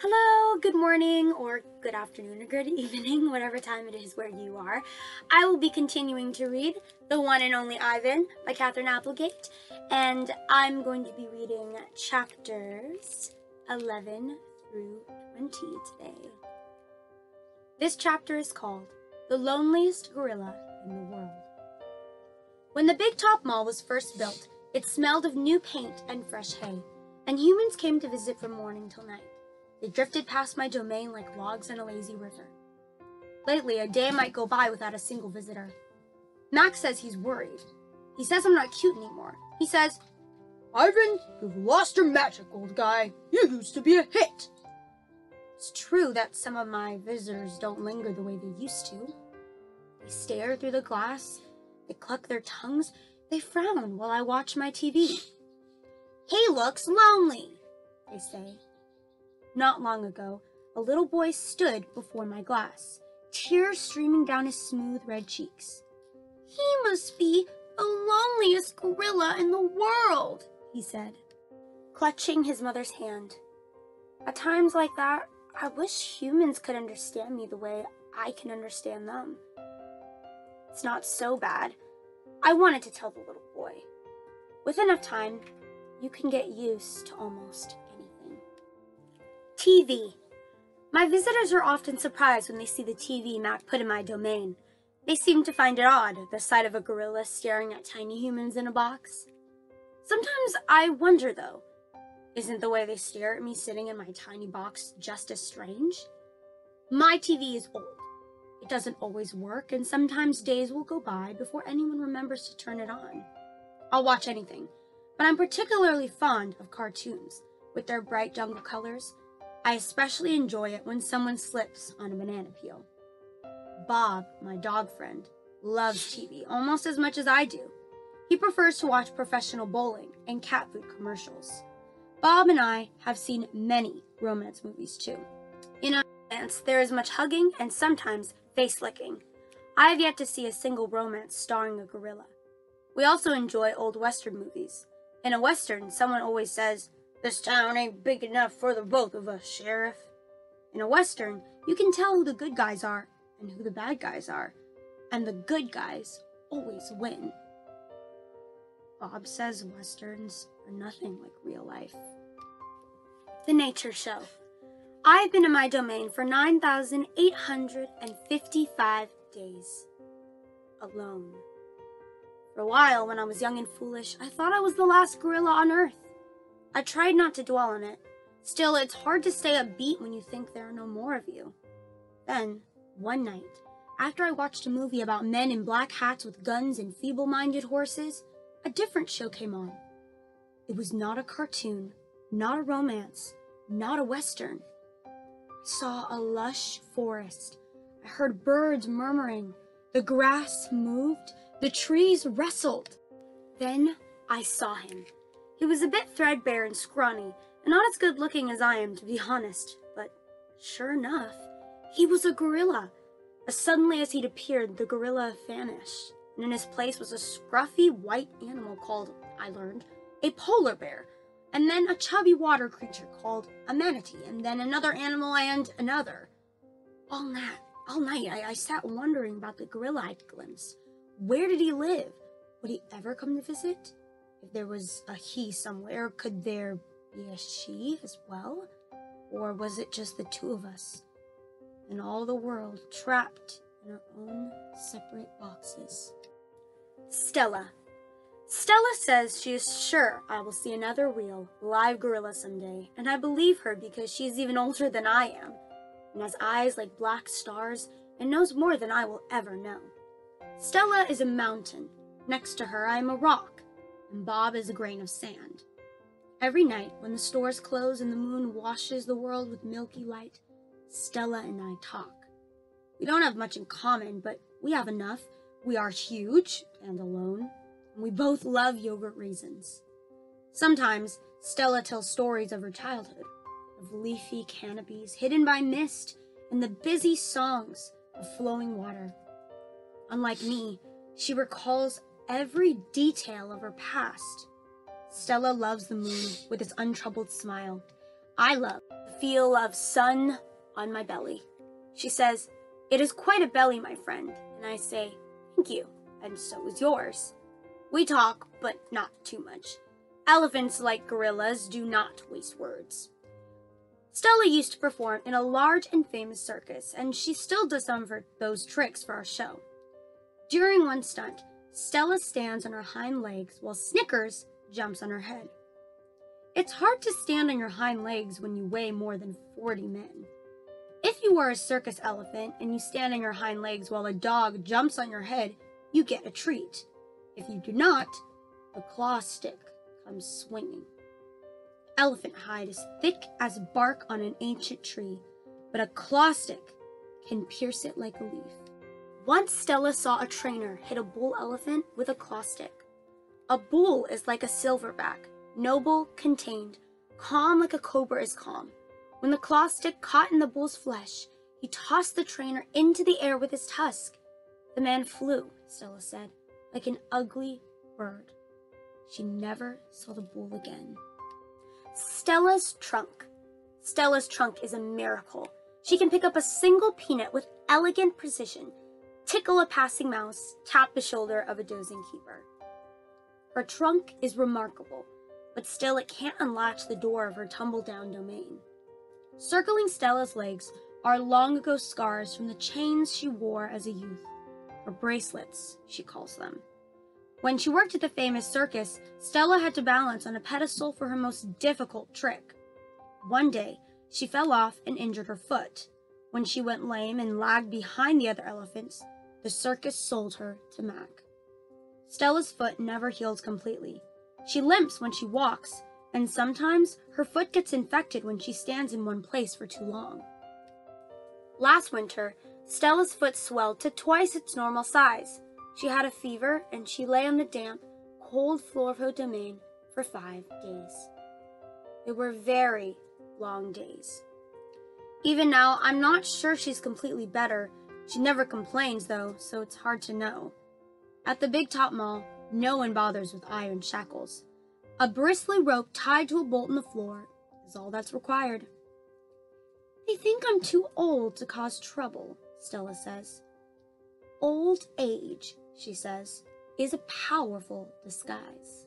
Hello, good morning, or good afternoon, or good evening, whatever time it is where you are. I will be continuing to read The One and Only Ivan by Catherine Applegate, and I'm going to be reading chapters 11 through 20 today. This chapter is called The Loneliest Gorilla in the World. When the Big Top Mall was first built, it smelled of new paint and fresh hay, and humans came to visit from morning till night. They drifted past my domain like logs in a lazy river. Lately, a day might go by without a single visitor. Max says he's worried. He says I'm not cute anymore. He says, "Ivan, you've lost your magic, old guy. You used to be a hit." It's true that some of my visitors don't linger the way they used to. They stare through the glass, they cluck their tongues, they frown while I watch my TV. "He looks lonely," they say. Not long ago, a little boy stood before my glass, tears streaming down his smooth red cheeks. "He must be the loneliest gorilla in the world," he said, clutching his mother's hand. At times like that, I wish humans could understand me the way I can understand them. It's not so bad. I wanted to tell the little boy. With enough time, you can get used to almost anything. TV. My visitors are often surprised when they see the TV Mac put in my domain. They seem to find it odd, the sight of a gorilla staring at tiny humans in a box. Sometimes I wonder, though, isn't the way they stare at me sitting in my tiny box just as strange? My TV is old. It doesn't always work, and sometimes days will go by before anyone remembers to turn it on. I'll watch anything, but I'm particularly fond of cartoons. With their bright jungle colors, I especially enjoy it when someone slips on a banana peel. Bob, my dog friend, loves TV almost as much as I do. He prefers to watch professional bowling and cat food commercials. Bob and I have seen many romance movies too. In a romance, there is much hugging and sometimes face-licking. I have yet to see a single romance starring a gorilla. We also enjoy old Western movies. In a Western, someone always says, "This town ain't big enough for the both of us, Sheriff." In a Western, you can tell who the good guys are and who the bad guys are, and the good guys always win. Bob says Westerns are nothing like real life. The Nature Show. I've been in my domain for 9,855 days. Alone. For a while, when I was young and foolish, I thought I was the last gorilla on Earth. I tried not to dwell on it. Still, it's hard to stay upbeat when you think there are no more of you. Then, one night, after I watched a movie about men in black hats with guns and feeble-minded horses, a different show came on. It was not a cartoon, not a romance, not a Western. I saw a lush forest. I heard birds murmuring. The grass moved. The trees rustled. Then I saw him. He was a bit threadbare and scrawny, and not as good-looking as I am, to be honest, but sure enough, he was a gorilla. As suddenly as he'd appeared, the gorilla vanished, and in his place was a scruffy white animal called, I learned, a polar bear, and then a chubby water creature called a manatee, and then another animal and another. All night I sat wondering about the gorilla I'd glimpsed. Where did he live? Would he ever come to visit? If there was a he somewhere, could there be a she as well? Or was it just the two of us? And all the world trapped in our own separate boxes. Stella. Stella says she is sure I will see another real, live gorilla someday, and I believe her because she is even older than I am, and has eyes like black stars, and knows more than I will ever know. Stella is a mountain. Next to her, I am a rock, and Bob is a grain of sand. Every night, when the stores close and the moon washes the world with milky light, Stella and I talk. We don't have much in common, but we have enough. We are huge and alone, and we both love yogurt raisins. Sometimes, Stella tells stories of her childhood, of leafy canopies hidden by mist and the busy songs of flowing water. Unlike me, she recalls every detail of her past. Stella loves the moon with its untroubled smile. I love the feel of sun on my belly. She says, "It is quite a belly, my friend." And I say, "Thank you, and so is yours." We talk, but not too much. Elephants, like gorillas, do not waste words. Stella used to perform in a large and famous circus, and she still does some of those tricks for our show. During one stunt, Stella stands on her hind legs while Snickers jumps on her head. It's hard to stand on your hind legs when you weigh more than 40 men. If you are a circus elephant and you stand on your hind legs while a dog jumps on your head, you get a treat. If you do not, the claw stick comes swinging. Elephant hide is thick as bark on an ancient tree, but a claw stick can pierce it like a leaf. Once Stella saw a trainer hit a bull elephant with a claw stick. A bull is like a silverback, noble, contained, calm like a cobra is calm. When the claw stick caught in the bull's flesh, he tossed the trainer into the air with his tusk. The man flew, Stella said, like an ugly bird. She never saw the bull again. Stella's trunk. Stella's trunk is a miracle. She can pick up a single peanut with elegant precision, tickle a passing mouse, tap the shoulder of a dozing keeper. Her trunk is remarkable, but still it can't unlatch the door of her tumble-down domain. Circling Stella's legs are long ago scars from the chains she wore as a youth, or bracelets, she calls them. When she worked at the famous circus, Stella had to balance on a pedestal for her most difficult trick. One day, she fell off and injured her foot. When she went lame and lagged behind the other elephants, the circus sold her to Mac. Stella's foot never heals completely. She limps when she walks, and sometimes her foot gets infected when she stands in one place for too long. Last winter, Stella's foot swelled to twice its normal size. She had a fever, and she lay on the damp, cold floor of her domain for 5 days. They were very long days. Even now, I'm not sure she's completely better. She never complains, though, so it's hard to know. At the Big Top Mall, no one bothers with iron shackles. A bristly rope tied to a bolt in the floor is all that's required. "They think I'm too old to cause trouble," Stella says. "Old age," she says, "is a powerful disguise."